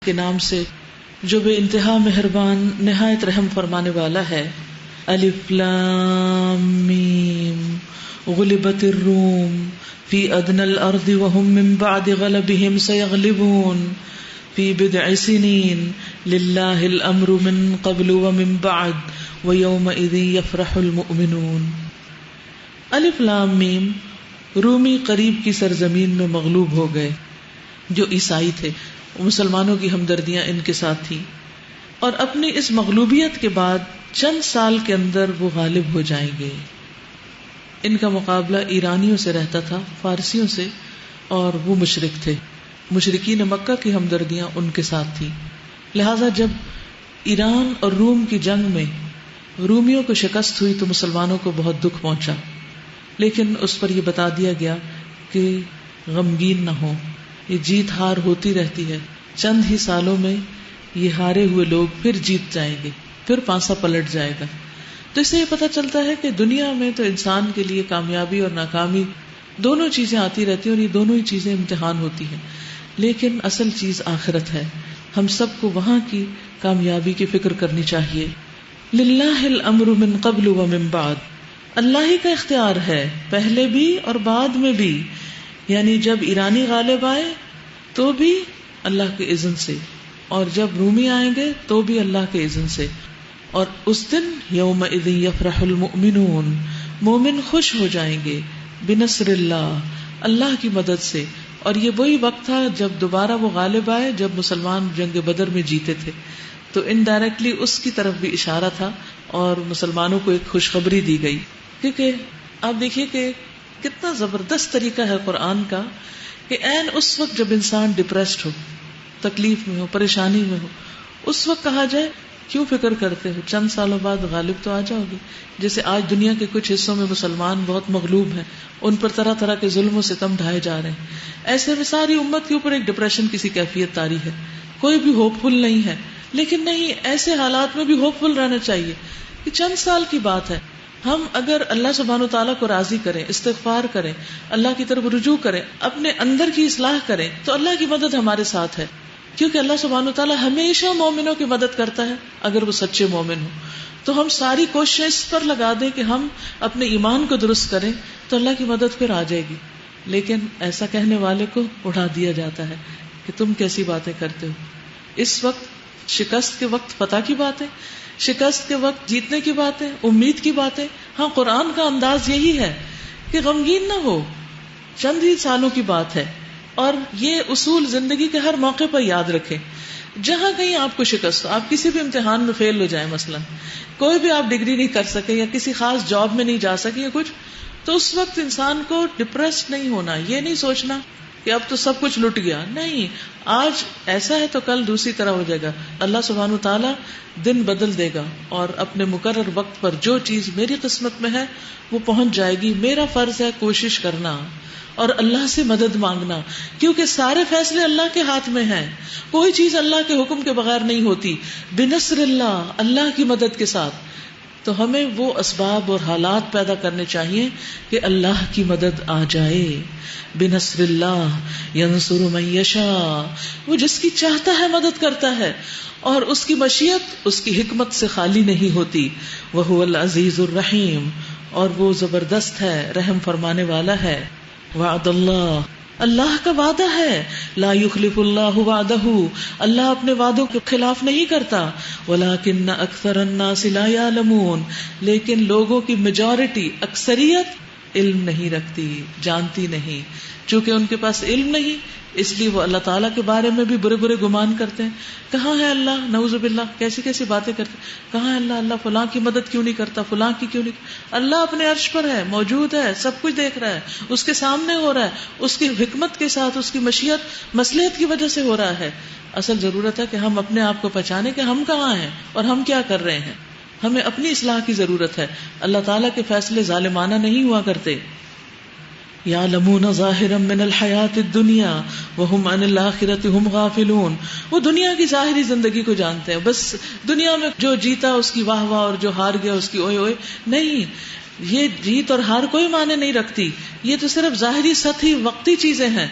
کے نام سے جو بے انتہا مہربان نہایت رحم فرمانے والا ہے. الف لام میم غلبت الروم فی ادنی الارض وهم من بعد غلبهم سیغلبون فی بضع سنین للہ الامر من قبل ومن بعد ویومئذ یفرح المؤمنون. الف لام میم رومی قریب کی سرزمین میں مغلوب ہو گئے جو عیسائی تھے. مسلمانوں کی ہمدردیاں ان کے ساتھ تھیں اور اپنی اس مغلوبیت کے بعد چند سال کے اندر وہ غالب ہو جائیں گے. ان کا مقابلہ ایرانیوں سے رہتا تھا، فارسیوں سے، اور وہ مشرک تھے. مشرکین مکہ کی ہمدردیاں ان کے ساتھ تھیں. لہذا جب ایران اور روم کی جنگ میں رومیوں کو شکست ہوئی تو مسلمانوں کو بہت دکھ پہنچا، لیکن اس پر یہ بتا دیا گیا کہ غمگین نہ ہو، یہ جیت ہار ہوتی رہتی ہے. چند ہی سالوں میں یہ ہارے ہوئے لوگ پھر جیت جائیں گے، پھر پانسا پلٹ جائے گا. تو اس سے یہ پتہ چلتا ہے کہ دنیا میں تو انسان کے لیے کامیابی اور ناکامی دونوں چیزیں آتی رہتی ہیں اور یہ دونوں ہی چیزیں امتحان ہوتی ہیں، لیکن اصل چیز آخرت ہے. ہم سب کو وہاں کی کامیابی کی فکر کرنی چاہیے. للہ الامر من قبل ومن بعد، اللہ ہی کا اختیار ہے پہلے بھی اور بعد میں بھی. یعنی جب ایرانی غالب آئے تو بھی اللہ کے اذن سے، اور جب رومی آئیں گے تو بھی اللہ کے اذن سے. اور اس دن یومئذ یفرح المؤمنون، مومن خوش ہو جائیں گے بنصر اللہ، اللہ کی مدد سے. اور یہ وہی وقت تھا جب دوبارہ وہ غالب آئے جب مسلمان جنگ بدر میں جیتے تھے. تو انڈائریکٹلی اس کی طرف بھی اشارہ تھا اور مسلمانوں کو ایک خوشخبری دی گئی. کیونکہ آپ دیکھیے کہ کتنا زبردست طریقہ ہے قرآن کا کہ عین اس وقت جب انسان ڈپریسڈ ہو، تکلیف میں ہو، پریشانی میں ہو، اس وقت کہا جائے کیوں فکر کرتے ہو، چند سالوں بعد غالب تو آ جاؤ گے. جیسے آج دنیا کے کچھ حصوں میں مسلمان بہت مغلوب ہیں، ان پر طرح طرح کے ظلم و ستم ڈھائے جا رہے ہیں. ایسے میں ساری امت کے اوپر ایک ڈپریشن کسی کیفیت طاری ہے، کوئی بھی ہوپ فل نہیں ہے. لیکن نہیں، ایسے حالات میں بھی ہوپ فل رہنا چاہیے کہ چند سال کی بات ہے. ہم اگر اللہ سبحانہ وتعالیٰ کو راضی کریں، استغفار کریں، اللہ کی طرف رجوع کریں، اپنے اندر کی اصلاح کریں تو اللہ کی مدد ہمارے ساتھ ہے. کیونکہ اللہ سبحانہ وتعالیٰ ہمیشہ مومنوں کی مدد کرتا ہے اگر وہ سچے مومن ہوں. تو ہم ساری کوششیں اس پر لگا دیں کہ ہم اپنے ایمان کو درست کریں تو اللہ کی مدد پھر آ جائے گی. لیکن ایسا کہنے والے کو اڑا دیا جاتا ہے کہ تم کیسی باتیں کرتے ہو. اس وقت شکست کے وقت فتح کی باتیں، شکست کے وقت جیتنے کی باتیں، امید کی باتیں. ہاں، قرآن کا انداز یہی ہے کہ غمگین نہ ہو، چند ہی سالوں کی بات ہے. اور یہ اصول زندگی کے ہر موقع پر یاد رکھیں. جہاں کہیں آپ کو شکست ہو، آپ کسی بھی امتحان میں فیل ہو جائیں، مثلا کوئی بھی آپ ڈگری نہیں کر سکے یا کسی خاص جاب میں نہیں جا سکے یا کچھ، تو اس وقت انسان کو ڈپریسڈ نہیں ہونا. یہ نہیں سوچنا کہ اب تو سب کچھ لٹ گیا. نہیں، آج ایسا ہے تو کل دوسری طرح ہو جائے گا. اللہ سبحانہ وتعالیٰ دن بدل دے گا اور اپنے مقرر وقت پر جو چیز میری قسمت میں ہے وہ پہنچ جائے گی. میرا فرض ہے کوشش کرنا اور اللہ سے مدد مانگنا، کیونکہ سارے فیصلے اللہ کے ہاتھ میں ہیں. کوئی چیز اللہ کے حکم کے بغیر نہیں ہوتی. بنصر اللہ، اللہ کی مدد کے ساتھ. تو ہمیں وہ اسباب اور حالات پیدا کرنے چاہیے کہ اللہ کی مدد آ جائے. بنصر اللہ ینصر من یشاء، وہ جس کی چاہتا ہے مدد کرتا ہے، اور اس کی مشیت اس کی حکمت سے خالی نہیں ہوتی. وہو العزیز الرحیم، اور وہ زبردست ہے، رحم فرمانے والا ہے. وعد اللہ، اللہ کا وعدہ ہے. لا یخلف اللہ وعدہ، اللہ اپنے وعدوں کے خلاف نہیں کرتا. ولکن اکثر الناس لا یعلمون، لیکن لوگوں کی میجورٹی، اکثریت علم نہیں رکھتی، جانتی نہیں. چونکہ ان کے پاس علم نہیں، اس لیے وہ اللہ تعالیٰ کے بارے میں بھی برے برے گمان کرتے ہیں. کہاں ہے اللہ؟ نعوذ باللہ، کیسی کیسی باتیں کرتے ہیں. کہاں ہے اللہ؟ اللہ فلاں کی مدد کیوں نہیں کرتا، فلاں کی کیوں نہیں. اللہ اپنے عرش پر ہے، موجود ہے، سب کچھ دیکھ رہا ہے، اس کے سامنے ہو رہا ہے، اس کی حکمت کے ساتھ، اس کی مشیت مصلحت کی وجہ سے ہو رہا ہے. اصل ضرورت ہے کہ ہم اپنے آپ کو پہچانے کہ ہم کہاں ہیں اور ہم کیا کر رہے ہیں. ہمیں اپنی اصلاح کی ضرورت ہے. اللہ تعالیٰ کے فیصلے ظالمانہ نہیں ہوا کرتے. یعلمون ظاہرا من الحیات الدنیا وہم عن الآخرۃ ہم غافلون، وہ دنیا کی ظاہری زندگی کو جانتے ہیں، بس دنیا میں جو جیتا اس کی واہ واہ اور جو ہار گیا اس کی اوئے اوئے. نہیں، یہ جیت اور ہار کوئی معنی نہیں رکھتی. یہ تو صرف ظاہری سطحی وقتی چیزیں ہیں.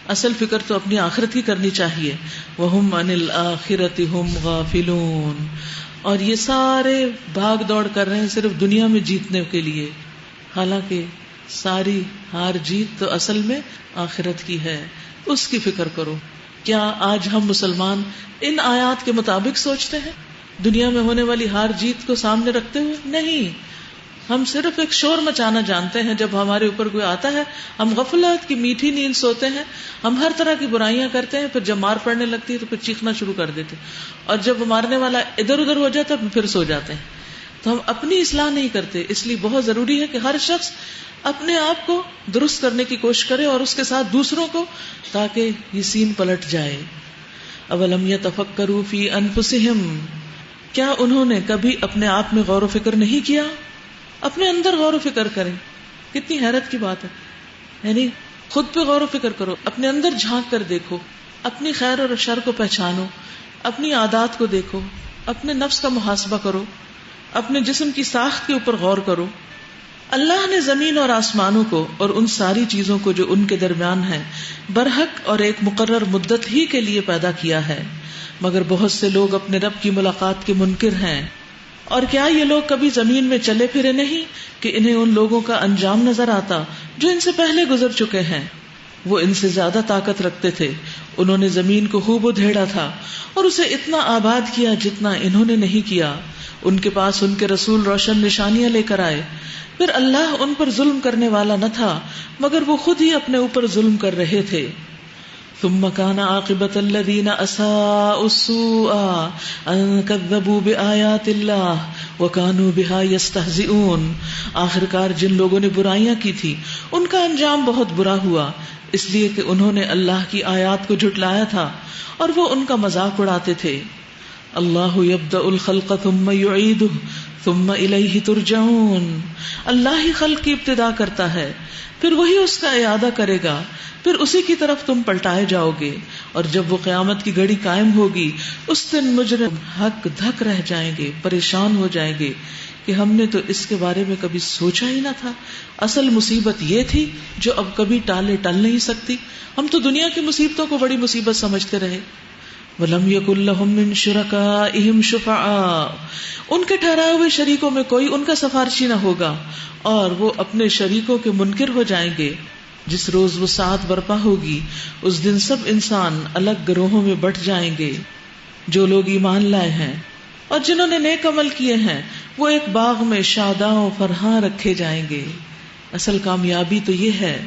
اصل فکر تو اپنی آخرت کی کرنی چاہیے. وَهُمْ عَنِ الْآخِرَةِ هُمْ غَافِلُونَ. اور یہ سارے بھاگ دوڑ کر رہے ہیں صرف دنیا میں جیتنے کے لیے، حالانکہ ساری ہار جیت تو اصل میں آخرت کی ہے. اس کی فکر کرو. کیا آج ہم مسلمان ان آیات کے مطابق سوچتے ہیں دنیا میں ہونے والی ہار جیت کو سامنے رکھتے ہوئے؟ نہیں. ہم صرف ایک شور مچانا جانتے ہیں. جب ہمارے اوپر کوئی آتا ہے ہم غفلت کی میٹھی نیند سوتے ہیں، ہم ہر طرح کی برائیاں کرتے ہیں، پھر جب مار پڑنے لگتی ہے تو پھر چیخنا شروع کر دیتے ہیں، اور جب مارنے والا ادھر ادھر ہو جاتا ہے پھر سو جاتے ہیں. تو ہم اپنی اصلاح نہیں کرتے. اس لیے بہت ضروری ہے کہ ہر شخص اپنے آپ کو درست کرنے کی کوشش کرے اور اس کے ساتھ دوسروں کو، تاکہ یہ سین پلٹ جائے. اولم یتفکروا فی انفسہم. کیا انہوں نے کبھی اپنے آپ میں غور و فکر نہیں کیا؟ اپنے اندر غور و فکر کریں. کتنی حیرت کی بات ہے. یعنی خود پہ غور و فکر کرو، اپنے اندر جھانک کر دیکھو، اپنی خیر اور شر کو پہچانو، اپنی عادات کو دیکھو، اپنے نفس کا محاسبہ کرو، اپنے جسم کی ساخت کے اوپر غور کرو. اللہ نے زمین اور آسمانوں کو اور ان ساری چیزوں کو جو ان کے درمیان ہیں برحق اور ایک مقرر مدت ہی کے لیے پیدا کیا ہے، مگر بہت سے لوگ اپنے رب کی ملاقات کے منکر ہیں. اور کیا یہ لوگ کبھی زمین میں چلے پھرے نہیں کہ انہیں ان لوگوں کا انجام نظر آتا جو ان سے پہلے گزر چکے ہیں؟ وہ ان سے زیادہ طاقت رکھتے تھے، انہوں نے زمین کو خوب ادھیڑا تھا اور اسے اتنا آباد کیا جتنا انہوں نے نہیں کیا. ان کے پاس ان کے رسول روشن نشانیاں لے کر آئے، پھر اللہ ان پر ظلم کرنے والا نہ تھا مگر وہ خود ہی اپنے اوپر ظلم کر رہے تھے. ثم كان عاقبة الذين أساءوا السوء أن كذبوا بآيات الله وكانوا بها يستهزئون. آخرکار جن لوگوں نے برائیاں کی تھی ان کا انجام بہت برا ہوا، اس لیے کہ انہوں نے اللہ کی آیات کو جھٹلایا تھا اور وہ ان کا مذاق اڑاتے تھے. اللہ یبدأ الخلق ثم یعیدہ ثم الیہ ترجعون. اللہ ہی خلق کی ابتدا کرتا ہے، پھر وہی اس کا اعادہ کرے گا، پھر اسی کی طرف تم پلٹائے جاؤ گے. اور جب وہ قیامت کی گھڑی قائم ہوگی اس دن مجرم ہک دھک رہ جائیں گے، پریشان ہو جائیں گے کہ ہم نے تو اس کے بارے میں کبھی سوچا ہی نہ تھا. اصل مصیبت یہ تھی جو اب کبھی ٹل نہیں سکتی. ہم تو دنیا کی مصیبتوں کو بڑی مصیبت سمجھتے رہے. وَلَمْ يَكُنْ لَهُم مِّن شُرَكَائِهِمْ شُفَعَاءُ. ان کے ٹھہرائے ہوئے شریکوں میں کوئی ان کا سفارشی نہ ہوگا اور وہ اپنے شریکوں کے منکر ہو جائیں گے. جس روز وہ ساعت برپا ہوگی اس دن سب انسان الگ گروہوں میں بٹ جائیں گے. جو لوگ ایمان لائے ہیں اور جنہوں نے نیک عمل کیے ہیں وہ ایک باغ میں شاداں و فرحاں رکھے جائیں گے. اصل کامیابی تو یہ ہے.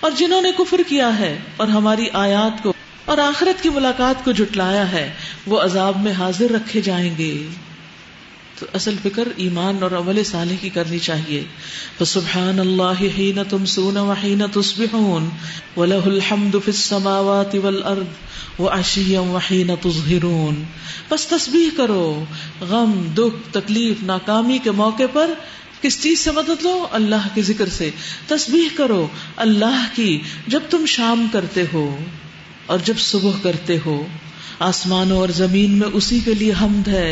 اور جنہوں نے کفر کیا ہے اور ہماری آیات کو اور آخرت کی ملاقات کو جھٹلایا ہے وہ عذاب میں حاضر رکھے جائیں گے. تو اصل فکر ایمان اور عمل صالح کی کرنی چاہیے. فسبحان اللہ حین تمسون وحین تصبحون وله الحمد فی السماوات والارض وعشیا وحین تظہرون. بس تسبیح کرو، غم، دکھ، تکلیف، ناکامی کے موقع پر کس چیز سے مدد لو؟ اللہ کے ذکر سے. تسبیح کرو اللہ کی جب تم شام کرتے ہو اور جب صبح کرتے ہو. آسمانوں اور زمین میں اسی کے لیے حمد ہے.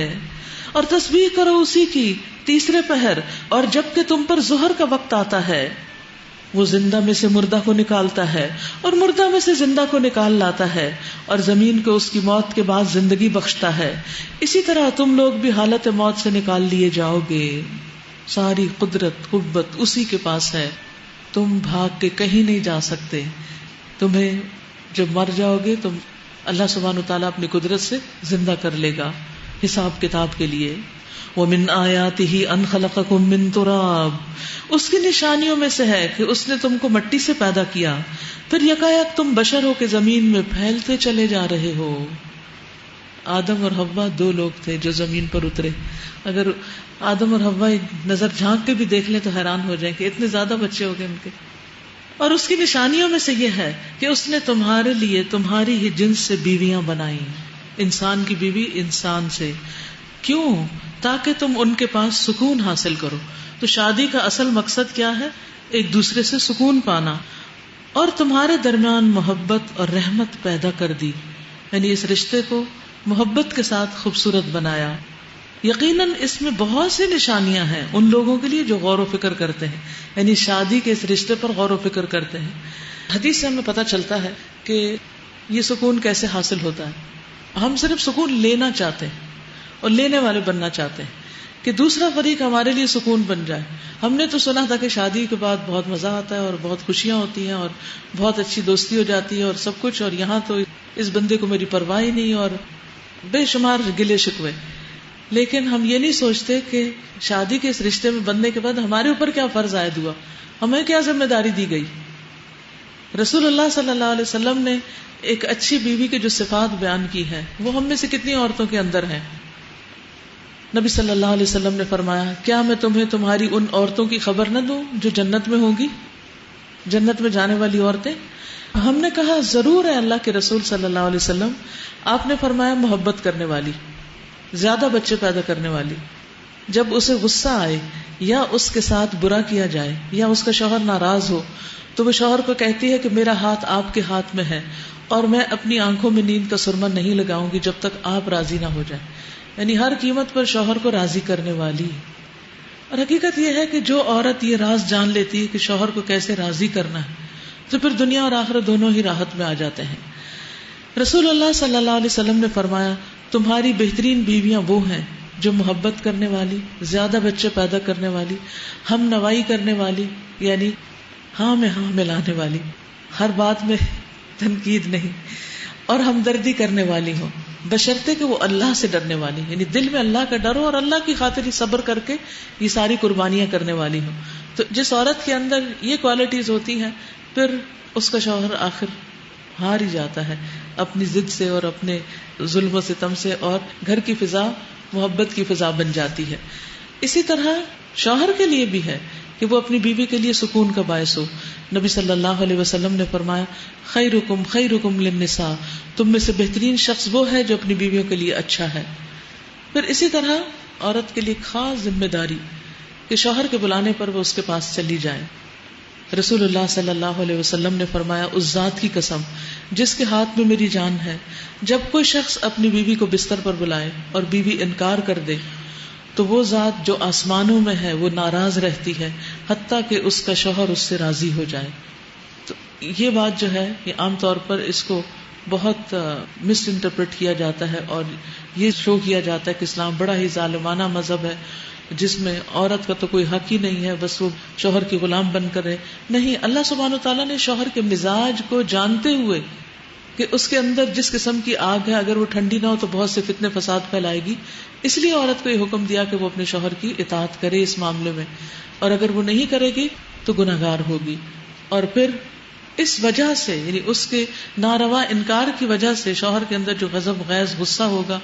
اور تسبیح کرو اسی کی تیسرے پہر اور جب کہ تم پر ظہر کا وقت آتا ہے. وہ زندہ میں سے مردہ کو نکالتا ہے اور مردہ میں سے زندہ کو نکال لاتا ہے اور زمین کو اس کی موت کے بعد زندگی بخشتا ہے. اسی طرح تم لوگ بھی حالت موت سے نکال لیے جاؤ گے. ساری قدرت قوت اسی کے پاس ہے. تم بھاگ کے کہیں نہیں جا سکتے. تمہیں جب مر جاؤ گے تو اللہ سبحانہ وتعالیٰ اپنی قدرت سے زندہ کر لے گا حساب کتاب کے لیے. وَمِنْ آيَاتِهِ أَنْ خَلَقَكُم مِّن تُرَابٍ. اس کی نشانیوں میں سے ہے کہ اس نے تم کو مٹی سے پیدا کیا، پھر یکایک تم بشر ہو کے زمین میں پھیلتے چلے جا رہے ہو. آدم اور حوا 2 لوگ تھے جو زمین پر اترے. اگر آدم اور حوا نظر جھانک کے بھی دیکھ لیں تو حیران ہو جائیں کہ اتنے زیادہ بچے ہو گئے ان کے. اور اس کی نشانیوں میں سے یہ ہے کہ اس نے تمہارے لیے تمہاری ہی جنس سے بیویاں بنائی. انسان کی بیوی انسان سے. کیوں؟ تاکہ تم ان کے پاس سکون حاصل کرو. تو شادی کا اصل مقصد کیا ہے؟ ایک دوسرے سے سکون پانا. اور تمہارے درمیان محبت اور رحمت پیدا کر دی، یعنی اس رشتے کو محبت کے ساتھ خوبصورت بنایا. یقیناً اس میں بہت سی نشانیاں ہیں ان لوگوں کے لیے جو غور و فکر کرتے ہیں، یعنی شادی کے اس رشتے پر غور و فکر کرتے ہیں. حدیث سے ہمیں پتہ چلتا ہے کہ یہ سکون کیسے حاصل ہوتا ہے. ہم صرف سکون لینا چاہتے ہیں اور لینے والے بننا چاہتے ہیں کہ دوسرا فریق ہمارے لیے سکون بن جائے. ہم نے تو سنا تھا کہ شادی کے بعد بہت مزہ آتا ہے اور بہت خوشیاں ہوتی ہیں اور بہت اچھی دوستی ہو جاتی ہے اور سب کچھ, اور یہاں تو اس بندے کو میری پرواہ ہی نہیں اور بے شمار گلے شکوے. لیکن ہم یہ نہیں سوچتے کہ شادی کے اس رشتے میں بننے کے بعد ہمارے اوپر کیا فرض عائد ہوا, ہمیں کیا ذمہ داری دی گئی. رسول اللہ صلی اللہ علیہ وسلم نے ایک اچھی بیوی کی جو صفات بیان کی ہے وہ ہم میں سے کتنی عورتوں کے اندر ہیں. نبی صلی اللہ علیہ وسلم نے فرمایا, کیا میں تمہیں تمہاری ان عورتوں کی خبر نہ دوں جو جنت میں ہوں گی, جنت میں جانے والی عورتیں. ہم نے کہا ضرور ہے اللہ کے رسول صلی اللہ علیہ وسلم. آپ نے فرمایا محبت کرنے والی, زیادہ بچے پیدا کرنے والی, جب اسے غصہ آئے یا اس کے ساتھ برا کیا جائے یا اس کا شوہر ناراض ہو تو وہ شوہر کو کہتی ہے کہ میرا ہاتھ آپ کے ہاتھ میں ہے اور میں اپنی آنکھوں میں نیند کا سرما نہیں لگاؤں گی جب تک آپ راضی نہ ہو جائیں. یعنی ہر قیمت پر شوہر کو راضی کرنے والی. اور حقیقت یہ ہے کہ جو عورت یہ راز جان لیتی ہے کہ شوہر کو کیسے راضی کرنا ہے تو پھر دنیا اور آخرت دونوں ہی راحت میں آ جاتے ہیں. رسول اللہ صلی اللہ علیہ وسلم نے فرمایا, تمہاری بہترین بیویاں وہ ہیں جو محبت کرنے والی, زیادہ بچے پیدا کرنے والی, ہم نوائی کرنے والی, یعنی ہاں میں ہاں ملانے والی, ہر بات میں تنقید نہیں, اور ہمدردی کرنے والی ہو, بشرطے کہ وہ اللہ سے ڈرنے والی, یعنی دل میں اللہ کا ڈر ہو اور اللہ کی خاطر ہی صبر کر کے یہ ساری قربانیاں کرنے والی ہو. تو جس عورت کے اندر یہ کوالٹیز ہوتی ہیں پھر اس کا شوہر آخر ہار ہی جاتا ہے اپنی ضد سے اور اپنے ظلم و ستم سے, اور گھر کی فضا محبت کی فضا بن جاتی ہے. اسی طرح شوہر کے لیے بھی ہے کہ وہ اپنی بیوی کے لیے سکون کا باعث ہو. نبی صلی اللہ علیہ وسلم نے فرمایا, خیرکم خیرکم للنساء, تم میں سے بہترین شخص وہ ہے جو اپنی بیویوں کے لیے اچھا ہے. پھر اسی طرح عورت کے لیے خاص ذمہ داری کہ شوہر کے بلانے پر وہ اس کے پاس چلی جائے. رسول اللہ صلی اللہ علیہ وسلم نے فرمایا, اس ذات کی قسم جس کے ہاتھ میں میری جان ہے, جب کوئی شخص اپنی بیوی کو بستر پر بلائے اور بیوی انکار کر دے تو وہ ذات جو آسمانوں میں ہے وہ ناراض رہتی ہے حتیٰ کہ اس کا شوہر اس سے راضی ہو جائے. تو یہ بات جو ہے یہ عام طور پر اس کو بہت مس انٹرپریٹ کیا جاتا ہے اور یہ شو کیا جاتا ہے کہ اسلام بڑا ہی ظالمانہ مذہب ہے جس میں عورت کا تو کوئی حق ہی نہیں ہے, بس وہ شوہر کی غلام بن کر رہے. نہیں, اللہ سبحانہ وتعالیٰ نے شوہر کے مزاج کو جانتے ہوئے کہ اس کے اندر جس قسم کی آگ ہے اگر وہ ٹھنڈی نہ ہو تو بہت سے فتنے فساد پھیلائے گی, اس لیے عورت کو یہ حکم دیا کہ وہ اپنے شوہر کی اطاعت کرے اس معاملے میں, اور اگر وہ نہیں کرے گی تو گناہگار ہوگی. اور پھر اس وجہ سے یعنی اس کے ناروا انکار کی وجہ سے شوہر کے اندر جو غضب غیظ غصہ ہوگا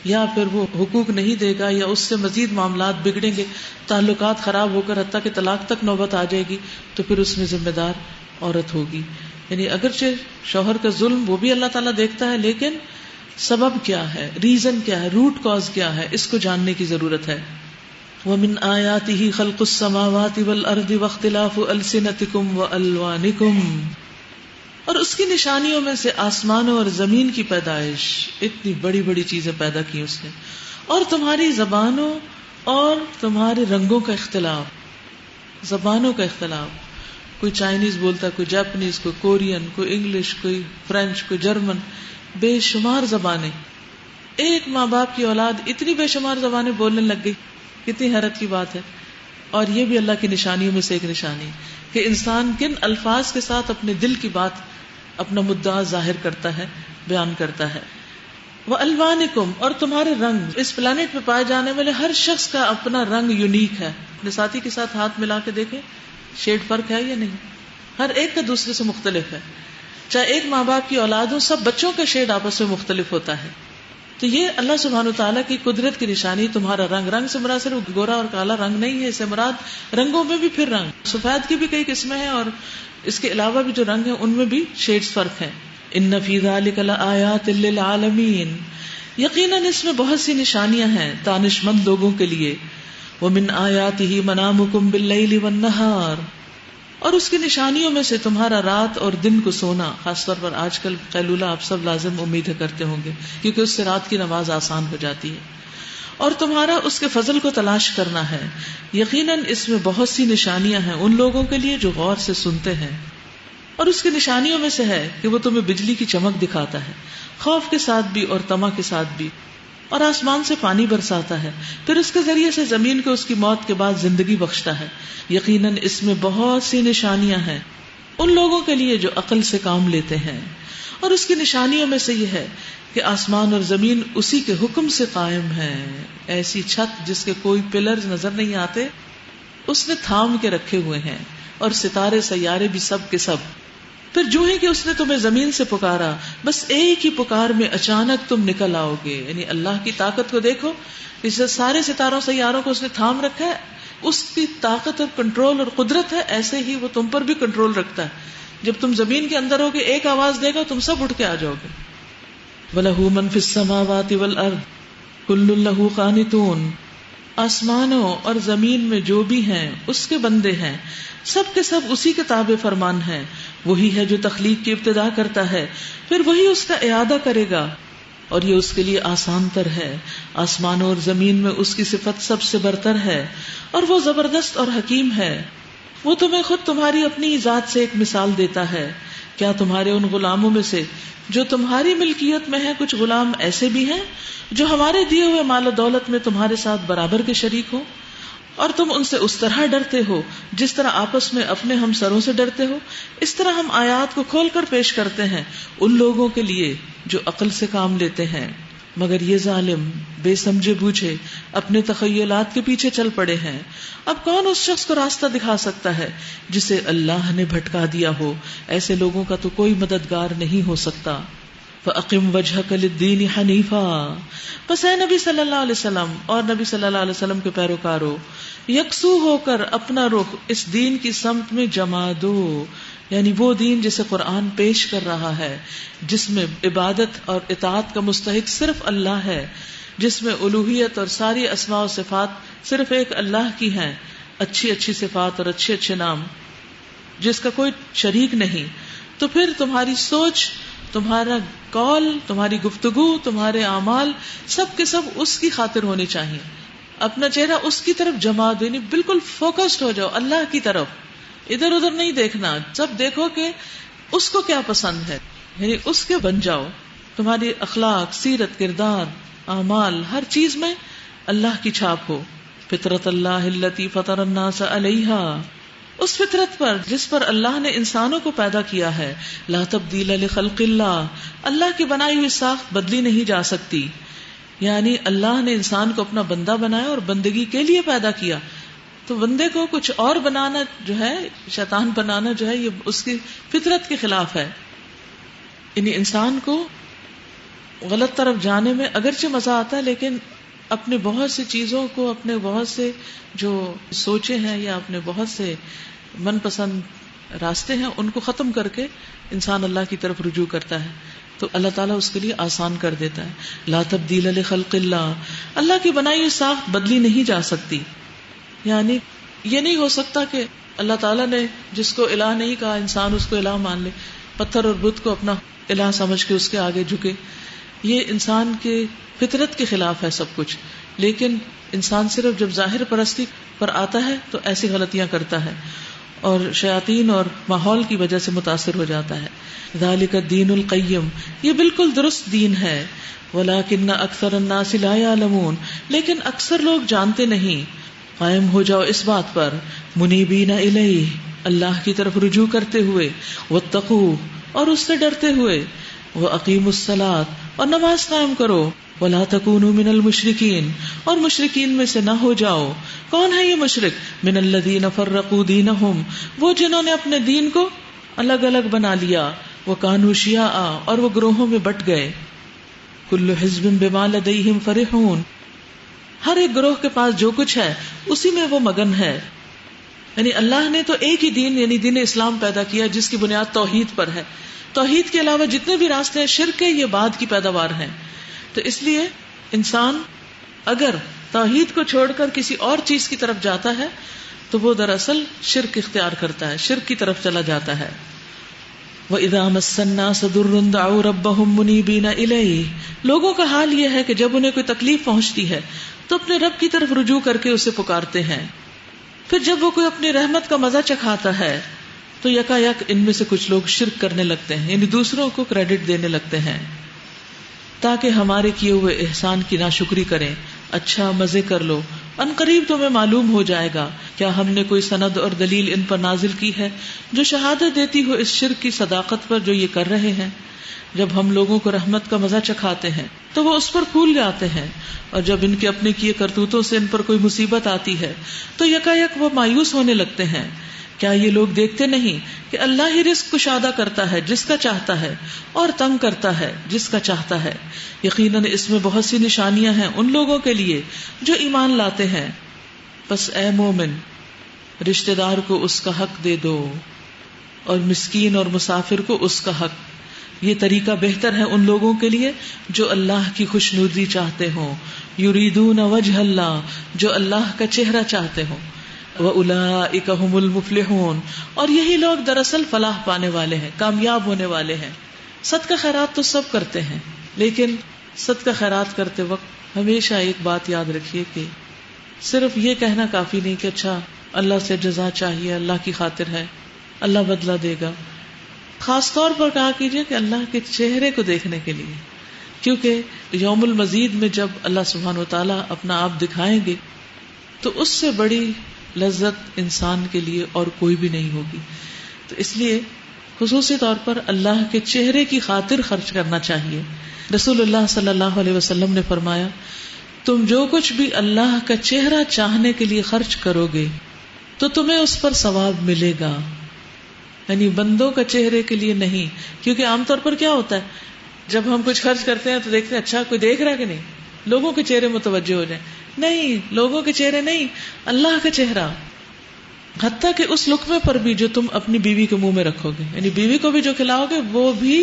یا پھر وہ حقوق نہیں دے گا یا اس سے مزید معاملات بگڑیں گے, تعلقات خراب ہو کر حتیٰ کہ طلاق تک نوبت آ جائے گی, تو پھر اس میں ذمہ دار عورت ہوگی. یعنی اگرچہ شوہر کا ظلم وہ بھی اللہ تعالیٰ دیکھتا ہے, لیکن سبب کیا ہے, ریزن کیا ہے, روٹ کاز کیا ہے, اس کو جاننے کی ضرورت ہے. وَمِنْ آيَاتِهِ خَلْقُ السَّمَاوَاتِ وَالْأَرْضِ وَاخْتِلَافُ أَلْسِنَتِكُمْ وَأَلْوَانِكُمْ, اور اس کی نشانیوں میں سے آسمانوں اور زمین کی پیدائش, اتنی بڑی بڑی چیزیں پیدا کی اس نے, اور تمہاری زبانوں اور تمہارے رنگوں کا اختلاف. زبانوں کا اختلاف, کوئی چائنیز بولتا, کوئی جاپنیز, کوئی کورین, کوئی انگلش, کوئی فرینچ, کوئی جرمن, بے شمار زبانیں. ایک ماں باپ کی اولاد اتنی بے شمار زبانیں بولنے لگ گئی, کتنی حیرت کی بات ہے. اور یہ بھی اللہ کی نشانیوں میں سے ایک نشانی کہ انسان کن الفاظ کے ساتھ اپنے دل کی بات, اپنا مدعا ظاہر کرتا ہے, بیان کرتا ہے. وَأَلْوَانِكُمْ, اور تمہارے رنگ. اس پلانٹ پہ پائے جانے والے ہر شخص کا اپنا رنگ یونیک ہے. اپنے ساتھی کے ساتھ ہاتھ ملا کے دیکھیں شیڈ فرق ہے یا نہیں, ہر ایک کا دوسرے سے مختلف ہے. چاہے ایک ماں باپ کی اولاد ہو, سب بچوں کا شیڈ آپس میں مختلف ہوتا ہے. تو یہ اللہ سبحانہ وتعالیٰ کی قدرت کی نشانی. تمہارا رنگ, رنگ سے مراد صرف گورا اور کالا رنگ نہیں ہے, اس سے مراد رنگوں میں بھی پھر رنگ, سفید کی بھی کئی قسمیں ہیں, اور اس کے علاوہ بھی جو رنگ ہیں ان میں بھی شیڈز فرق ہیں. ان فی ذلک لآیات للعالمین, یقیناً اس میں بہت سی نشانیاں ہیں دانش مند لوگوں کے لیے. ومن آیاتہ منامکم باللیل والنہار, اور اس کی نشانیوں میں سے تمہارا رات اور دن کو سونا. خاص طور پر آج کل قیلولہ آپ سب لازم امید کرتے ہوں گے کیونکہ اس سے رات کی نماز آسان ہو جاتی ہے. اور تمہارا اس کے فضل کو تلاش کرنا ہے. یقیناً اس میں بہت سی نشانیاں ہیں ان لوگوں کے لیے جو غور سے سنتے ہیں. اور اس کی نشانیوں میں سے ہے کہ وہ تمہیں بجلی کی چمک دکھاتا ہے، خوف کے ساتھ بھی اور طمع کے ساتھ بھی، اور آسمان سے پانی برساتا ہے، پھر اس کے ذریعے سے زمین کو اس کی موت کے بعد زندگی بخشتا ہے۔ یقیناً اس میں بہت سی نشانیاں ہیں ان لوگوں کے لیے جو عقل سے کام لیتے ہیں۔ اور اس کی نشانیوں میں سے یہ ہے کہ آسمان اور زمین اسی کے حکم سے قائم ہے، ایسی چھت جس کے کوئی پلرز نظر نہیں آتے اس نے تھام کے رکھے ہوئے ہیں، اور ستارے سیارے بھی سب کے سب۔ پھر جو ہی کہ اس نے تمہیں زمین سے پکارا، بس ایک ہی پکار میں اچانک تم نکل آؤ گے۔ یعنی اللہ کی طاقت کو دیکھو، اس سارے ستاروں سیاروں کو اس نے تھام رکھا ہے، اس کی طاقت اور کنٹرول اور قدرت ہے، ایسے ہی وہ تم پر بھی کنٹرول رکھتا ہے۔ جب تم زمین کے اندر ہوگے ایک آواز دے گا تم سب اٹھ کے آ جاؤ گے۔ وَلَهُ مَن فِي السَّمَاوَاتِ وَالْأَرْضِ كُلٌّ لَهُ قَانِتُونَ، آسمانوں اور زمین میں جو بھی ہیں اس کے بندے ہیں، سب کے سب اسی کے تابع فرمان ہیں۔ وہی ہے جو تخلیق کی ابتدا کرتا ہے، پھر وہی اس کا اعادہ کرے گا، اور یہ اس کے لیے آسان تر ہے۔ آسمانوں اور زمین میں اس کی صفت سب سے برتر ہے، اور وہ زبردست اور حکیم ہے۔ وہ تمہیں خود تمہاری اپنی ذات سے ایک مثال دیتا ہے۔ کیا تمہارے ان غلاموں میں سے جو تمہاری ملکیت میں ہیں کچھ غلام ایسے بھی ہیں جو ہمارے دیے ہوئے مال و دولت میں تمہارے ساتھ برابر کے شریک ہو، اور تم ان سے اس طرح ڈرتے ہو جس طرح آپس میں اپنے ہمسروں سے ڈرتے ہو؟ اس طرح ہم آیات کو کھول کر پیش کرتے ہیں ان لوگوں کے لیے جو عقل سے کام لیتے ہیں، مگر یہ ظالم بے سمجھے بوجھے اپنے تخیلات کے پیچھے چل پڑے ہیں۔ اب کون اس شخص کو راستہ دکھا سکتا ہے جسے اللہ نے بھٹکا دیا ہو؟ ایسے لوگوں کا تو کوئی مددگار نہیں ہو سکتا۔ فَأَقِمْ وَجْهَكَ لِلدِّينِ حَنِيفًا، پس اے نبی صلی اللہ علیہ وسلم اور نبی صلی اللہ علیہ وسلم کے پیروکارو، یکسو ہو کر اپنا رخ اس دین کی سمت میں جما دو، یعنی وہ دین جسے قرآن پیش کر رہا ہے، جس میں عبادت اور اطاعت کا مستحق صرف اللہ ہے، جس میں الوہیت اور ساری اسماء و صفات صرف ایک اللہ کی ہیں، اچھی اچھی صفات اور اچھے اچھے نام، جس کا کوئی شریک نہیں۔ تو پھر تمہاری سوچ، تمہارا قول، تمہاری گفتگو، تمہارے اعمال سب کے سب اس کی خاطر ہونی چاہیے۔ اپنا چہرہ اس کی طرف جما دو، یعنی بالکل فوکسڈ ہو جاؤ اللہ کی طرف، ادھر ادھر نہیں دیکھنا۔ جب دیکھو کہ اس کو کیا پسند ہے، یعنی اس کے بن جاؤ۔ تمہاری اخلاق، سیرت، کردار، اعمال، ہر چیز میں اللہ کی چھاپ ہو۔ فطرت اللہ التی فطر الناس علیہا، اس فطرت پر جس پر اللہ نے انسانوں کو پیدا کیا ہے۔ لا تبدیل لخلق اللہ، اللہ کی بنائی ہوئی ساخت بدلی نہیں جا سکتی، یعنی اللہ نے انسان کو اپنا بندہ بنایا اور بندگی کے لیے پیدا کیا، تو بندے کو کچھ اور بنانا جو ہے، شیطان بنانا جو ہے، یہ اس کی فطرت کے خلاف ہے۔ یعنی انسان کو غلط طرف جانے میں اگرچہ مزہ آتا ہے، لیکن اپنے بہت سی چیزوں کو، اپنے بہت سے جو سوچے ہیں یا اپنے بہت سے من پسند راستے ہیں ان کو ختم کر کے انسان اللہ کی طرف رجوع کرتا ہے، تو اللہ تعالیٰ اس کے لیے آسان کر دیتا ہے۔ لا تبدیل لخلق اللہ، اللہ کی بنائی ہوئی ساخت بدلی نہیں جا سکتی، یعنی یہ نہیں ہو سکتا کہ اللہ تعالیٰ نے جس کو الہ نہیں کہا انسان اس کو الہ مان لے، پتھر اور بت کو اپنا الہ سمجھ کے اس کے آگے جھکے۔ یہ انسان کے فطرت کے خلاف ہے سب کچھ، لیکن انسان صرف جب ظاہر پرستی پر آتا ہے تو ایسی غلطیاں کرتا ہے اور شیاطین اور ماحول کی وجہ سے متاثر ہو جاتا ہے۔ ذالک الدین القیم، یہ بالکل درست دین ہے۔ ولکن اکثر الناس لا یعلمون، لیکن اکثر لوگ جانتے نہیں۔ قائم ہو جاؤ اس بات پر، منیبین الیہ، اللہ کی طرف رجوع کرتے ہوئے، واتقوا، اور اس سے ڈرتے ہوئے، واقیموا الصلاۃ، اور نماز قائم کرو، ولا تکونوا من المشرکین، اور مشرکین میں سے نہ ہو جاؤ۔ کون ہے یہ مشرک؟ من الذین فرقوا دینہم، وہ جنہوں نے اپنے دین کو الگ الگ بنا لیا، وکانوا شیعا، اور وہ گروہوں میں بٹ گئے۔ کل حزب بما لدیہم فرحون، ہر ایک گروہ کے پاس جو کچھ ہے اسی میں وہ مگن ہے۔ یعنی اللہ نے تو ایک ہی دین یعنی دین اسلام پیدا کیا جس کی بنیاد توحید پر ہے، توحید کے علاوہ جتنے بھی راستے ہیں شرک کے، یہ بعد کی پیداوار ہیں۔ تو اس لیے انسان اگر توحید کو چھوڑ کر کسی اور چیز کی طرف جاتا ہے تو وہ دراصل شرک اختیار کرتا ہے، شرک کی طرف چلا جاتا ہے۔ وَإِذَا مَسَّ النَّاسَ ضُرٌّ دَعَوْا رَبَّهُمْ مُنِيبِينَ إِلَيْهِ، لوگوں کا حال یہ ہے کہ جب انہیں کوئی تکلیف پہنچتی ہے تو اپنے رب کی طرف رجوع کر کے اسے پکارتے ہیں۔ پھر جب وہ کوئی اپنی رحمت کا مزہ چکھاتا ہے تو یکا یک ان میں سے کچھ لوگ شرک کرنے لگتے ہیں، یعنی دوسروں کو کریڈٹ دینے لگتے ہیں تاکہ ہمارے کیے ہوئے احسان کی ناشکری کریں. اچھا مزے کر لو، ان قریب تمہیں معلوم ہو جائے گا کیا ہم نے کوئی سند اور دلیل ان پر نازل کی ہے جو شہادت دیتی ہو اس شرک کی صداقت پر جو یہ کر رہے ہیں. جب ہم لوگوں کو رحمت کا مزہ چکھاتے ہیں تو وہ اس پر پھول جاتے ہیں، اور جب ان کے اپنے کیے کرتوتوں سے ان پر کوئی مصیبت آتی ہے تو یکا یک وہ مایوس ہونے لگتے ہیں. کیا یہ لوگ دیکھتے نہیں کہ اللہ ہی رزق کشادہ کرتا ہے جس کا چاہتا ہے اور تنگ کرتا ہے جس کا چاہتا ہے. یقیناً اس میں بہت سی نشانیاں ہیں ان لوگوں کے لیے جو ایمان لاتے ہیں. بس اے مومن، رشتہ دار کو اس کا حق دے دو اور مسکین اور مسافر کو اس کا حق. یہ طریقہ بہتر ہے ان لوگوں کے لیے جو اللہ کی خوشنودی چاہتے ہوں، یریدون وجہ اللہ، جو اللہ کا چہرہ چاہتے ہوں. وَأُولَئِكَ هُمُ الْمُفْلِحُونَ، اور یہی لوگ دراصل فلاح پانے والے ہیں، کامیاب ہونے والے ہیں. صدقہ خیرات تو سب کرتے ہیں، لیکن صدقہ خیرات کرتے وقت ہمیشہ ایک بات یاد رکھیے کہ صرف یہ کہنا کافی نہیں کہ اچھا اللہ سے جزا چاہیے، اللہ کی خاطر ہے، اللہ بدلہ دے گا. خاص طور پر کہا کیجئے کہ اللہ کے چہرے کو دیکھنے کے لیے، کیونکہ یوم المزید میں جب اللہ سبحانہ و تعالیٰ اپنا آپ دکھائیں گے تو اس سے بڑی لذت انسان کے لیے اور کوئی بھی نہیں ہوگی. تو اس لیے خصوصی طور پر اللہ کے چہرے کی خاطر خرچ کرنا چاہیے. رسول اللہ صلی اللہ علیہ وسلم نے فرمایا، تم جو کچھ بھی اللہ کا چہرہ چاہنے کے لیے خرچ کرو گے تو تمہیں اس پر ثواب ملے گا. یعنی بندوں کا چہرے کے لیے نہیں، کیونکہ عام طور پر کیا ہوتا ہے جب ہم کچھ خرچ کرتے ہیں تو دیکھتے ہیں اچھا کوئی دیکھ رہا ہے کہ نہیں، لوگوں کے چہرے متوجہ ہو جائیں. نہیں، لوگوں کے چہرے نہیں، اللہ کا چہرہ. حتیٰ کہ اس لقمے پر بھی جو تم اپنی بیوی کے منہ میں رکھو گے، یعنی بیوی کو بھی جو کھلاؤ گے وہ بھی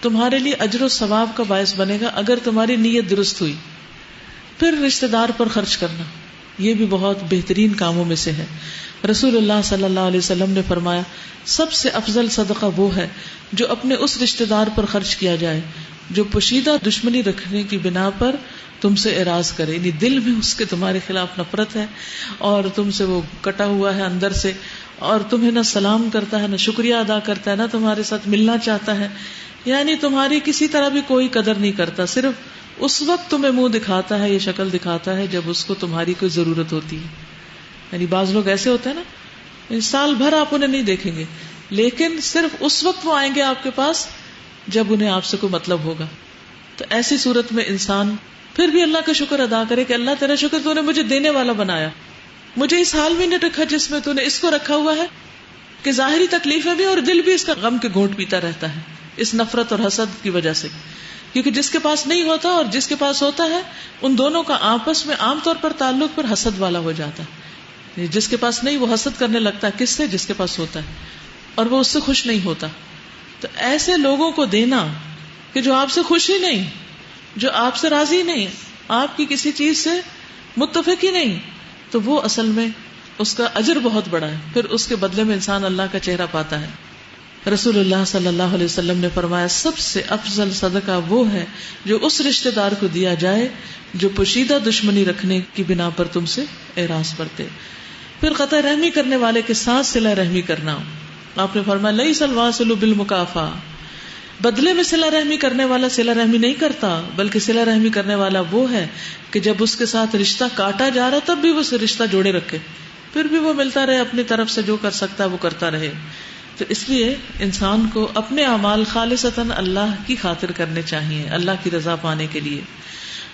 تمہارے لیے اجر و ثواب کا باعث بنے گا اگر تمہاری نیت درست ہوئی. پھر رشتہ دار پر خرچ کرنا، یہ بھی بہت بہترین کاموں میں سے ہے. رسول اللہ صلی اللہ علیہ وسلم نے فرمایا، سب سے افضل صدقہ وہ ہے جو اپنے اس رشتہ دار پر خرچ کیا جائے جو پوشیدہ دشمنی رکھنے کی بنا پر تم سے اعراض کرے، یعنی دل میں اس کے تمہارے خلاف نفرت ہے اور تم سے وہ کٹا ہوا ہے اندر سے، اور تمہیں نہ سلام کرتا ہے، نہ شکریہ ادا کرتا ہے، نہ تمہارے ساتھ ملنا چاہتا ہے، یعنی تمہاری کسی طرح بھی کوئی قدر نہیں کرتا، صرف اس وقت تمہیں منہ دکھاتا ہے یا شکل دکھاتا ہے جب اس کو تمہاری کوئی ضرورت ہوتی ہے. یعنی بعض لوگ ایسے ہوتے ہیں نا، سال بھر آپ انہیں نہیں دیکھیں گے لیکن صرف اس وقت وہ آئیں گے آپ کے پاس جب انہیں آپ سے کوئی مطلب ہوگا. تو ایسی صورت میں انسان پھر بھی اللہ کا شکر ادا کرے کہ اللہ تیرا شکر تو نے مجھے دینے والا بنایا، مجھے اس حال میں نہیں رکھا جس میں تو نے اس کو رکھا ہوا ہے کہ ظاہری تکلیفیں بھی اور دل بھی اس کا غم کے گھونٹ پیتا رہتا ہے اس نفرت اور حسد کی وجہ سے. کیونکہ جس کے پاس نہیں ہوتا اور جس کے پاس ہوتا ہے ان دونوں کا آپس میں عام طور پر تعلق پر حسد والا ہو جاتا ہے. جس کے پاس نہیں وہ حسد کرنے لگتا ہے کس سے؟ جس کے پاس ہوتا ہے، اور وہ اس سے خوش نہیں ہوتا. تو ایسے لوگوں کو دینا کہ جو آپ سے خوش ہی نہیں، جو آپ سے راضی نہیں، آپ کی کسی چیز سے متفق ہی نہیں، تو وہ اصل میں اس کا اجر بہت بڑا ہے. پھر اس کے بدلے میں انسان اللہ کا چہرہ پاتا ہے. رسول اللہ صلی اللہ علیہ وسلم نے فرمایا، سب سے افضل صدقہ وہ ہے جو اس رشتہ دار کو دیا جائے جو پوشیدہ دشمنی رکھنے کی بنا پر تم سے اعراض کرتے. پھر قطع رحمی کرنے والے کے ساتھ صلہ رحمی کرنا. آپ نے فرمایا، لیس الواصل بالمکافہ، بدلے میں صلہ رحمی کرنے والا صلہ رحمی نہیں کرتا، بلکہ صلہ رحمی کرنے والا وہ ہے کہ جب اس کے ساتھ رشتہ کاٹا جا رہا تب بھی وہ رشتہ جوڑے رکھے، پھر بھی وہ ملتا رہے، اپنی طرف سے جو کر سکتا ہے وہ کرتا رہے. تو اس لیے انسان کو اپنے اعمال خالصتاً اللہ کی خاطر کرنے چاہیے، اللہ کی رضا پانے کے لیے.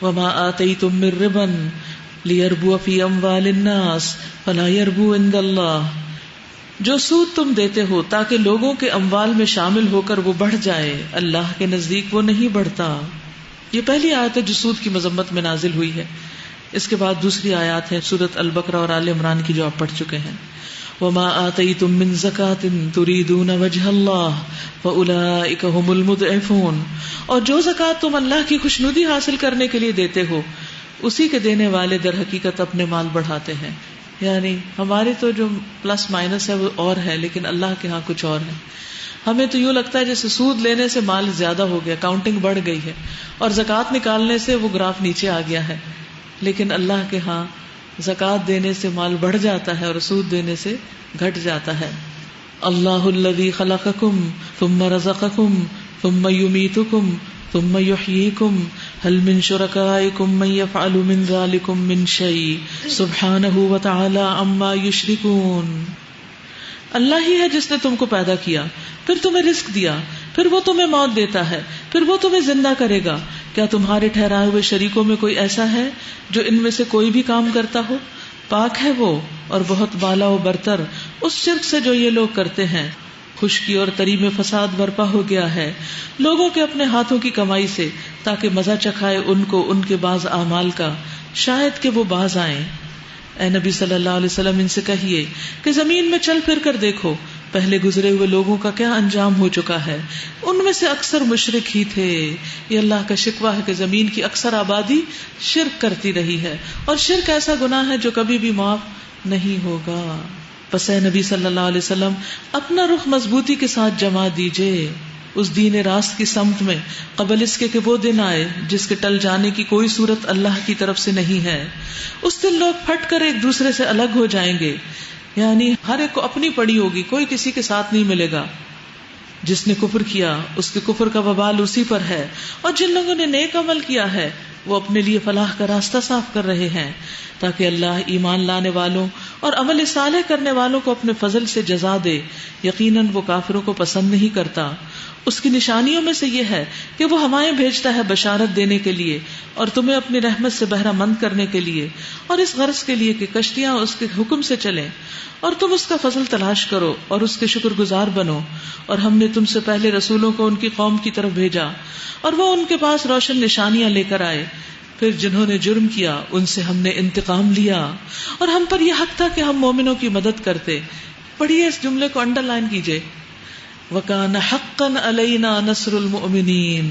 وما آتیتم من ربا لیربو فی اموال الناس فلا یربو عند اللہ، جو سود تم دیتے ہو تاکہ لوگوں کے اموال میں شامل ہو کر وہ بڑھ جائے، اللہ کے نزدیک وہ نہیں بڑھتا. یہ پہلی آیت ہے جو سود کی مذمت میں نازل ہوئی ہے. اس کے بعد دوسری آیات ہے سورۃ البقرہ اور آل عمران کی جو آپ پڑھ چکے ہیں. وما آتیتم من زکاة تریدون وجہ اللہ فاولئک هم المضعفون، اور جو زکوٰۃ تم اللہ کی خوشنودی حاصل کرنے کے لیے دیتے ہو اسی کے دینے والے در حقیقت اپنے مال بڑھاتے ہیں. یعنی ہمارے تو جو پلس مائنس ہے وہ اور ہے، لیکن اللہ کے ہاں کچھ اور ہے. ہمیں تو یوں لگتا ہے جیسے سود لینے سے مال زیادہ ہو گیا، کاؤنٹنگ بڑھ گئی ہے، اور زکوٰۃ نکالنے سے وہ گراف نیچے آ گیا ہے. لیکن اللہ کے ہاں زکوٰۃ دینے سے مال بڑھ جاتا ہے اور سود دینے سے گھٹ جاتا ہے. اللہ الذی خلقکم ثم رزقکم ثم یمیتکم ثم یحییکم هل من شرکائکم من یفعل من ذلکم من شیء سبحانہ وتعالی عما یشرکون. اللہ ہی ہے جس نے تم کو پیدا کیا، پھر تمہیں رزق دیا، پھر وہ تمہیں موت دیتا ہے، پھر وہ تمہیں زندہ کرے گا. کیا تمہارے ٹھہرائے ہوئے شریکوں میں کوئی ایسا ہے جو ان میں سے کوئی بھی کام کرتا ہو؟ پاک ہے وہ اور بہت بالا و برتر اس شرک سے جو یہ لوگ کرتے ہیں. خشکی اور تری میں فساد برپا ہو گیا ہے لوگوں کے اپنے ہاتھوں کی کمائی سے، تاکہ مزہ چکھائے ان کو ان کے بعض اعمال کا، شاید کہ وہ باز آئیں. اے نبی صلی اللہ علیہ وسلم ان سے کہیے کہ زمین میں چل پھر کر دیکھو پہلے گزرے ہوئے لوگوں کا کیا انجام ہو چکا ہے، ان میں سے اکثر مشرک ہی تھے. یہ اللہ کا شکوہ ہے کہ زمین کی اکثر آبادی شرک کرتی رہی ہے، اور شرک ایسا گناہ ہے جو کبھی بھی معاف نہیں ہوگا. پس اے نبی صلی اللہ علیہ وسلم اپنا رخ مضبوطی کے ساتھ جما دیجئے اس دین راست کی سمت میں، قبل اس کے کہ وہ دن آئے جس کے ٹل جانے کی کوئی صورت اللہ کی طرف سے نہیں ہے. اس دن لوگ پھٹ کر ایک دوسرے سے الگ ہو جائیں گے، یعنی ہر ایک کو اپنی پڑی ہوگی، کوئی کسی کے ساتھ نہیں ملے گا. جس نے کفر کیا اس کے کفر کا وبال اسی پر ہے، اور جن لوگوں نے نیک عمل کیا ہے وہ اپنے لیے فلاح کا راستہ صاف کر رہے ہیں، تاکہ اللہ ایمان لانے والوں اور عمل صالح کرنے والوں کو اپنے فضل سے جزا دے. یقیناً وہ کافروں کو پسند نہیں کرتا. اس کی نشانیوں میں سے یہ ہے کہ وہ ہوائیں بھیجتا ہے بشارت دینے کے لیے اور تمہیں اپنی رحمت سے بہرہ مند کرنے کے لیے، اور اس غرض کے لیے کہ کشتیاں اس کے حکم سے چلیں، اور تم اس کا فضل تلاش کرو اور اس کے شکر گزار بنو. اور ہم نے تم سے پہلے رسولوں کو ان کی قوم کی طرف بھیجا اور وہ ان کے پاس روشن نشانیاں لے کر آئے. پھر جنہوں نے جرم کیا ان سے ہم نے انتقام لیا، اور ہم پر یہ حق تھا کہ ہم مومنوں کی مدد کرتے. پڑھیے اس جملے کو انڈر لائن کیجئے، وَكَانَ حَقًّا عَلَيْنَا نَصْرُ الْمُؤْمِنِينَ.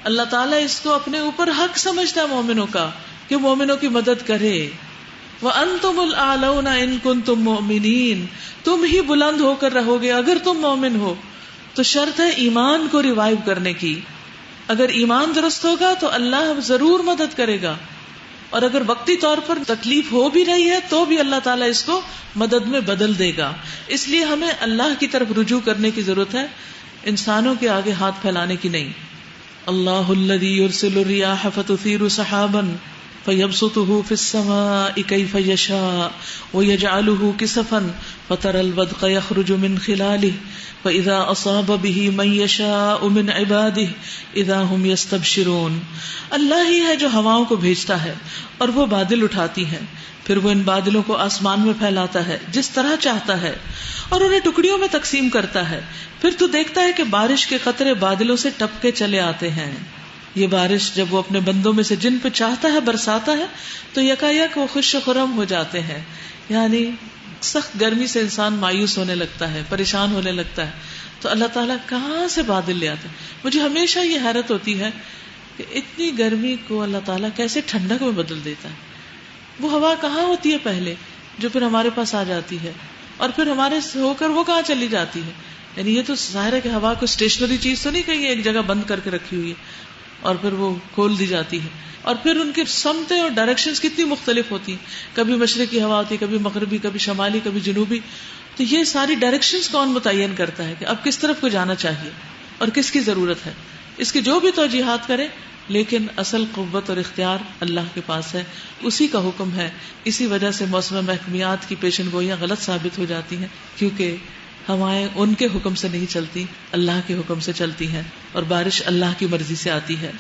اللہ تعالیٰ اس کو اپنے اوپر حق سمجھتا ہے مومنوں کا کہ مومنوں کی مدد کرے. وَأَنْتُمُ الْأَعْلَوْنَ إِن كُنتُم مُؤْمِنِينَ. تم ہی بلند ہو کر رہو گے اگر تم مومن ہو. تو شرط ہے ایمان کو ریوائیو کرنے کی. اگر ایمان درست ہوگا تو اللہ ضرور مدد کرے گا، اور اگر وقتی طور پر تکلیف ہو بھی رہی ہے تو بھی اللہ تعالیٰ اس کو مدد میں بدل دے گا. اس لیے ہمیں اللہ کی طرف رجوع کرنے کی ضرورت ہے، انسانوں کے آگے ہاتھ پھیلانے کی نہیں. اللہ الذی یرسل الرياح فتثیر سحابا فیبسطه فی السماء کیف یشاء ویجعلہ کسفا فتری الودق یخرج من خلالہ فَإِذَا أَصَابَ بِهِ مَن يَشَاءُ مِنْ عِبَادِهِ إِذَا هُمْ يَسْتَبْشِرُونَ. اللہ ہی ہے جو ہواؤں کو بھیجتا ہے اور وہ بادل اٹھاتی ہے، پھر وہ ان بادلوں کو آسمان میں پھیلاتا ہے جس طرح چاہتا ہے، اور انہیں ٹکڑیوں میں تقسیم کرتا ہے. پھر تو دیکھتا ہے کہ بارش کے قطرے بادلوں سے ٹپکے چلے آتے ہیں. یہ بارش جب وہ اپنے بندوں میں سے جن پہ چاہتا ہے برساتا ہے تو یکایک وہ خوش خرم ہو جاتے ہیں. یعنی سخت گرمی سے انسان مایوس ہونے لگتا ہے، پریشان ہونے لگتا ہے، تو اللہ تعالیٰ کہاں سے بادل لے آتا ہے. مجھے ہمیشہ یہ حیرت ہوتی ہے کہ اتنی گرمی کو اللہ تعالیٰ کیسے ٹھنڈک میں بدل دیتا ہے. وہ ہوا کہاں ہوتی ہے پہلے جو پھر ہمارے پاس آ جاتی ہے، اور پھر ہمارے سے ہو کر وہ کہاں چلی جاتی ہے. یعنی یہ تو ظاہر ہے کہ ہوا کو اسٹیشنری چیز تو نہیں کہیں ایک جگہ بند کر کے رکھی ہوئی ہے اور پھر وہ کھول دی جاتی ہے. اور پھر ان کی سمتیں اور ڈائریکشنز کتنی مختلف ہوتی ہیں، کبھی مشرقی ہوا ہوتی ہے، کبھی مغربی، کبھی شمالی، کبھی جنوبی. تو یہ ساری ڈائریکشنز کون متعین کرتا ہے کہ اب کس طرف کو جانا چاہیے اور کس کی ضرورت ہے. اس کی جو بھی توجیحات کرے، لیکن اصل قوت اور اختیار اللہ کے پاس ہے، اسی کا حکم ہے. اسی وجہ سے موسم محکمیات کی پیشن گوئیاں غلط ثابت ہو جاتی ہیں، کیونکہ ہوائیں ان کے حکم سے نہیں چلتی، اللہ کے حکم سے چلتی ہیں، اور بارش اللہ کی مرضی سے آتی ہے.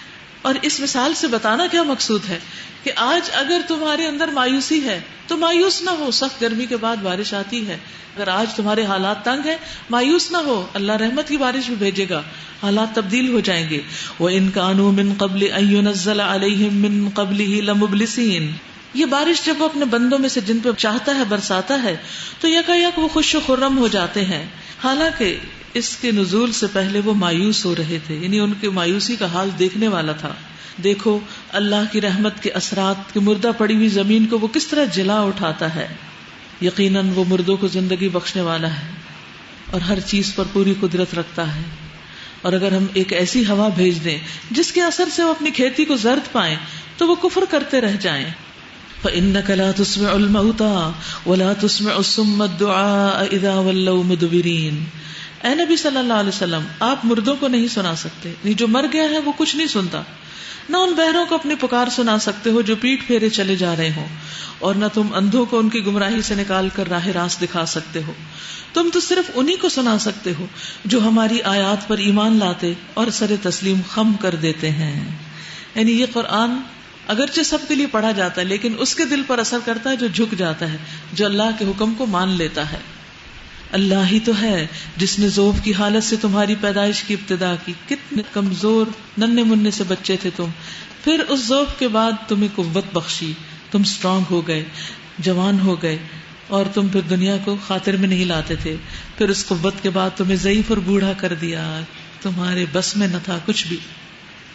اور اس مثال سے بتانا کیا مقصود ہے کہ آج اگر تمہارے اندر مایوسی ہے تو مایوس نہ ہو، سخت گرمی کے بعد بارش آتی ہے. اگر آج تمہارے حالات تنگ ہیں، مایوس نہ ہو، اللہ رحمت کی بارش بھی بھیجے گا، حالات تبدیل ہو جائیں گے. وَإِن كَانُوا مِن قَبْلِ أَن يُنَزَّلَ عَلَيْهِم مِّن قَبْلِهِ لَمُبْلِسِينَ. یہ بارش جب وہ اپنے بندوں میں سے جن پہ چاہتا ہے برساتا ہے تو یکایک وہ خوش و خرم ہو جاتے ہیں، حالانکہ اس کے نزول سے پہلے وہ مایوس ہو رہے تھے. یعنی ان کی مایوسی کا حال دیکھنے والا تھا. دیکھو اللہ کی رحمت کے اثرات کی مردہ پڑی ہوئی زمین کو وہ کس طرح جلا اٹھاتا ہے. یقیناً وہ مردوں کو زندگی بخشنے والا ہے اور ہر چیز پر پوری قدرت رکھتا ہے. اور اگر ہم ایک ایسی ہوا بھیج دیں جس کے اثر سے وہ اپنی کھیتی کو زرد پائیں تو وہ کفر کرتے رہ جائیں. فإنك لا تسمع الموتى ولا تسمع الصم الدعاء إذا ولوا مدبرين. اے نبی صلی اللہ علیہ وسلم، آپ مردوں کو نہیں سنا سکتے، جو مر گیا ہے وہ کچھ نہیں سنتا، نہ ان بہروں کو اپنی پکار سنا سکتے ہو جو پیٹ پھیرے چلے جا رہے ہوں، اور نہ تم اندھوں کو ان کی گمراہی سے نکال کر راہ راست دکھا سکتے ہو. تم تو صرف انہی کو سنا سکتے ہو جو ہماری آیات پر ایمان لاتے اور سر تسلیم خم کر دیتے ہیں. یعنی یہ قرآن اگرچہ سب کے لیے پڑھا جاتا ہے، لیکن اس کے دل پر اثر کرتا ہے جو جھک جاتا ہے، جو اللہ کے حکم کو مان لیتا ہے. اللہ ہی تو ہے جس نے ذوف کی حالت سے تمہاری پیدائش کی ابتدا کی. کتنے کمزور ننھے منھے سے بچے تھے تم، پھر اس ذوف کے بعد تمہیں قوت بخشی، تم سٹرونگ ہو گئے، جوان ہو گئے، اور تم پھر دنیا کو خاطر میں نہیں لاتے تھے. پھر اس قوت کے بعد تمہیں ضعیف اور بوڑھا کر دیا، تمہارے بس میں نہ تھا کچھ بھی.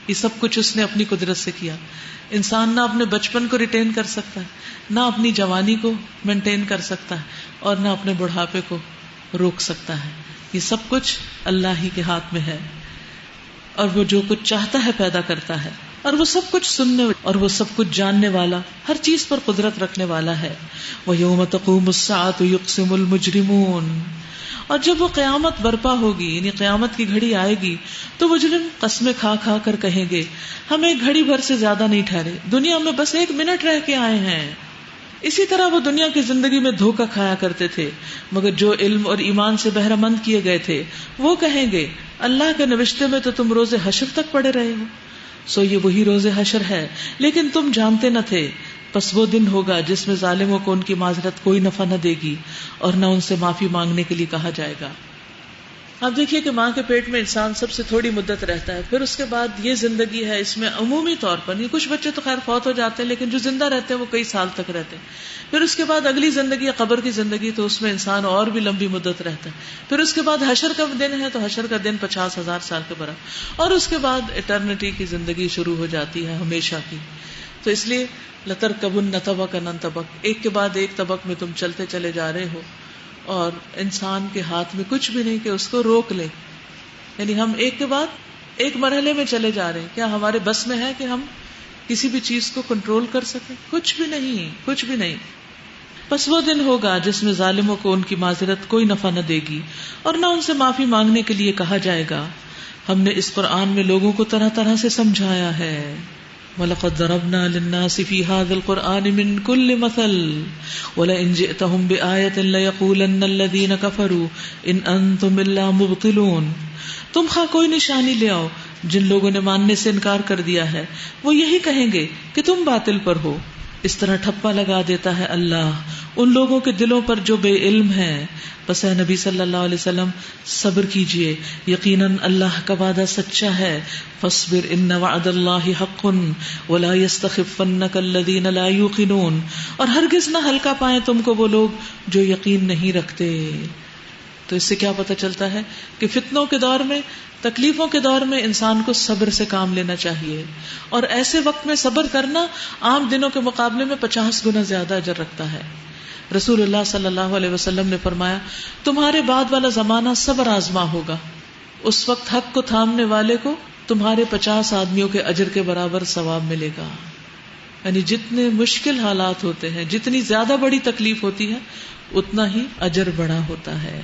یہ سب کچھ اس نے اپنی قدرت سے کیا. انسان نہ اپنے بچپن کو ریٹین کر سکتا ہے، نہ اپنی جوانی کو مینٹین کر سکتا ہے، اور نہ اپنے بڑھاپے کو روک سکتا ہے. یہ سب کچھ اللہ ہی کے ہاتھ میں ہے، اور وہ جو کچھ چاہتا ہے پیدا کرتا ہے، اور وہ سب کچھ سننے اور وہ سب کچھ جاننے والا، ہر چیز پر قدرت رکھنے والا ہے. وَيَوْمَ تَقُومُ السَّاعَةُ يُقْسِمُ الْمُجْرِمُونَ. اور جب وہ قیامت برپا ہوگی، یعنی قیامت کی گھڑی آئے گی، تو مجرم قسمیں کھا کھا کر کہیں گے ہم ایک گھڑی بھر سے زیادہ نہیں ٹھہرے، دنیا میں بس 1 منٹ رہ کے آئے ہیں. اسی طرح وہ دنیا کی زندگی میں دھوکہ کھایا کرتے تھے، مگر جو علم اور ایمان سے بہرہ مند کیے گئے تھے وہ کہیں گے اللہ کے نوشتے میں تو تم روز حشر تک پڑے رہے ہو. سو یہ وہی روز حشر ہے، لیکن تم جانتے نہ تھے. پس وہ دن ہوگا جس میں ظالموں کو ان کی معذرت کوئی نفع نہ دے گی، اور نہ ان سے معافی مانگنے کے لیے کہا جائے گا. اب دیکھیے کہ ماں کے پیٹ میں انسان سب سے تھوڑی مدت رہتا ہے، پھر اس کے بعد یہ زندگی ہے، اس میں عمومی طور پر نہیں، کچھ بچے تو خیر فوت ہو جاتے ہیں، لیکن جو زندہ رہتے ہیں وہ کئی سال تک رہتے ہیں. پھر اس کے بعد اگلی زندگی قبر کی زندگی، تو اس میں انسان اور بھی لمبی مدت رہتا ہے. پھر اس کے بعد حشر کا دن ہے، تو حشر کا دن 50,000 سال کے برابر، اور اس کے بعد ایٹرنٹی کی زندگی شروع ہو جاتی ہے، ہمیشہ کی. تو اس لیے لَتَرْكَبُنَّ طَبَقًا عَن طَبَقٍ، ایک کے بعد ایک طبق میں تم چلتے چلے جا رہے ہو، اور انسان کے ہاتھ میں کچھ بھی نہیں کہ اس کو روک لے. یعنی ہم ایک کے بعد ایک مرحلے میں چلے جا رہے ہیں. کیا ہمارے بس میں ہے کہ ہم کسی بھی چیز کو کنٹرول کر سکیں؟ کچھ بھی نہیں، کچھ بھی نہیں. بس وہ دن ہوگا جس میں ظالموں کو ان کی معذرت کوئی نفع نہ دے گی، اور نہ ان سے معافی مانگنے کے لیے کہا جائے گا. ہم نے اس قرآن میں لوگوں کو طرح طرح سے سمجھایا ہے. وَلَقَدْ ضَرَبْنَا لِلنَّاسِ فِي هَذَا الْقُرْآنِ مِنْ كُلِّ مَثَلٍ وَلَئِنْ جِئْتَهُمْ بِآيَةٍ لَيَقُولَنَّ الَّذِينَ كَفَرُوا إِنْ أَنْتُمْ إِلَّا مُبْطِلُونَ. تم خواہ کوئی نشانی لے آؤ، جن لوگوں نے ماننے سے انکار کر دیا ہے وہ یہی کہیں گے کہ تم باطل پر ہو. اس طرح ٹھپا لگا دیتا ہے اللہ ان لوگوں کے دلوں پر جو بے علم ہیں. بس اے نبی صلی اللہ علیہ وسلم صبر کیجئے، یقیناً اللہ کا وعدہ سچا ہے. فاصبر ان وعد اللہ حق ولا یستخفنک الذین لا یوقنون. اور ہرگز نہ ہلکا پائیں تم کو وہ لوگ جو یقین نہیں رکھتے. تو اس سے کیا پتہ چلتا ہے کہ فتنوں کے دور میں، تکلیفوں کے دور میں انسان کو صبر سے کام لینا چاہیے، اور ایسے وقت میں صبر کرنا عام دنوں کے مقابلے میں 50 گنا زیادہ اجر رکھتا ہے. رسول اللہ صلی اللہ علیہ وسلم نے فرمایا تمہارے بعد والا زمانہ صبر آزما ہوگا. اس وقت حق کو تھامنے والے کو تمہارے 50 آدمیوں کے اجر کے برابر ثواب ملے گا. یعنی جتنے مشکل حالات ہوتے ہیں، جتنی زیادہ بڑی تکلیف ہوتی ہے، اتنا ہی اجر بڑا ہوتا ہے.